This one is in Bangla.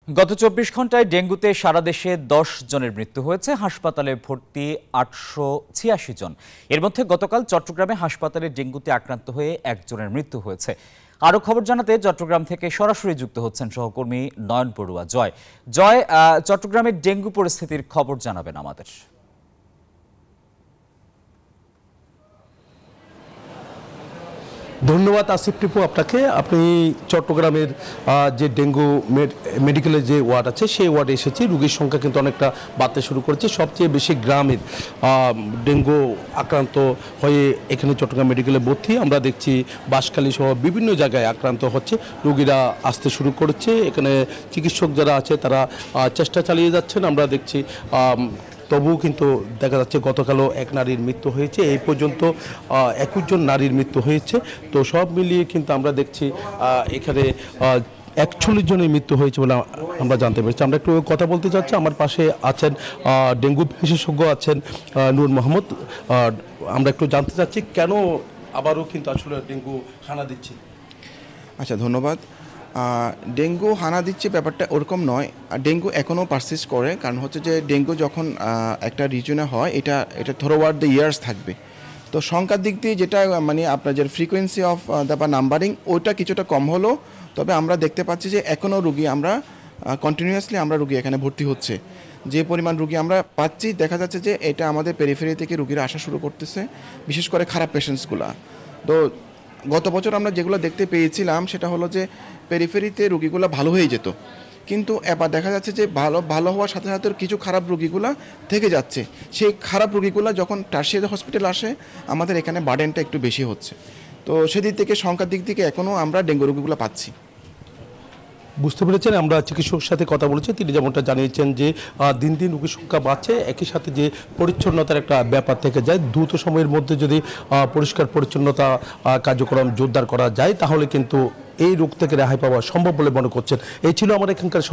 গত ২৪ ঘন্টায় ডেঙ্গুতে সারা দেশে ১০ জনের মৃত্যু হয়েছে। হাসপাতালে ভর্তি ৮৮৬ জন। এর মধ্যে গতকাল চট্টগ্রামে হাসপাতালে ডেঙ্গুতে আক্রান্ত হয়ে একজনের মৃত্যু হয়েছে। আরও খবর জানাতে চট্টগ্রাম থেকে সরাসরি যুক্ত হচ্ছেন সহকর্মী নয়ন বড়ুয়া। জয়, চট্টগ্রামের ডেঙ্গু পরিস্থিতির খবর জানাবেন আমাদের। ধন্যবাদ আসিফ টিপু আপনাকে। আপনি চট্টগ্রামের যে ডেঙ্গু মেডিকেলের যে ওয়ার্ড আছে সেই ওয়ার্ডে এসেছি। রোগীর সংখ্যা কিন্তু অনেকটা বাড়তে শুরু করেছে। সবচেয়ে বেশি গ্রামের ডেঙ্গু আক্রান্ত হয়ে এখানে চট্টগ্রাম মেডিকেলে ভর্তি। আমরা দেখছি বাঁশখালী সহ বিভিন্ন জায়গায় আক্রান্ত হচ্ছে, রোগীরা আসতে শুরু করেছে। এখানে চিকিৎসক যারা আছে তারা চেষ্টা চালিয়ে যাচ্ছেন। আমরা দেখছি তবুও কিন্তু দেখা যাচ্ছে গতকালও এক নারীর মৃত্যু হয়েছে। এই পর্যন্ত ২১ জন নারীর মৃত্যু হয়েছে। তো সব মিলিয়ে কিন্তু আমরা দেখছি এখানে ৪১ জনের মৃত্যু হয়েছে বলে আমরা জানতে পেরেছি। আমরা একটু কথা বলতে চাচ্ছি। আমার পাশে আছেন ডেঙ্গু বিশেষজ্ঞ আছেন নূর মোহাম্মদ। আমরা একটু জানতে চাচ্ছি কেন আবারও কিন্তু আসলে ডেঙ্গু হানা দিচ্ছে। আচ্ছা, ধন্যবাদ। ডেঙ্গু হানা দিচ্ছে ব্যাপারটা ওরকম নয়। ডেঙ্গু এখনও পারসিস্ট করে, কারণ হচ্ছে যে ডেঙ্গু যখন একটা রিজনে হয় এটা থ্রোআউট দ্য ইয়ার্স থাকবে। তো সংখ্যার দিক দিয়ে যেটা মানে আপনার যে ফ্রিকোয়েন্সি অফ দ্য বা নাম্বারিং ওইটা কিছুটা কম হলো, তবে আমরা দেখতে পাচ্ছি যে এখনও রুগী আমরা কন্টিনিউয়াসলি রুগী এখানে ভর্তি হচ্ছে। যে পরিমাণ রুগী আমরা পাচ্ছি, দেখা যাচ্ছে যে এটা আমাদের পেরিফেরি থেকে রুগীরা আসা শুরু করতেছে, বিশেষ করে খারাপ পেশেন্টসগুলা। তো গত বছর আমরা যেগুলো দেখতে পেয়েছিলাম সেটা হলো যে পেরিফেরিতে রুগীগুলো ভালো হয়ে যেত, কিন্তু এবার দেখা যাচ্ছে যে ভালো হওয়ার সাথে সাথে কিছু খারাপ রুগীগুলো থেকে যাচ্ছে। সেই খারাপ রুগীগুলো যখন টারশিয়ারি হসপিটাল আসে, আমাদের এখানে বার্ডেনটা একটু বেশি হচ্ছে। তো সেদিক থেকে সংখ্যার দিক থেকে এখনও আমরা ডেঙ্গু রোগীগুলো পাচ্ছি। বুঝতে পেরেছেন। আমরা চিকিৎসকের সাথে কথা বলেছি, তিনি যেমনটা জানিয়েছেন যে দিন দিন রোগীর সংখ্যা বাড়ছে, একই সাথে যে পরিচ্ছন্নতার একটা ব্যাপার থেকে যায়। দ্রুত সময়ের মধ্যে যদি পরিষ্কার পরিচ্ছন্নতা কার্যক্রম জোরদার করা যায় তাহলে কিন্তু এই রোগ থেকে রেহাই পাওয়া সম্ভব বলে মনে করছেন। এই ছিল আমার এখানকার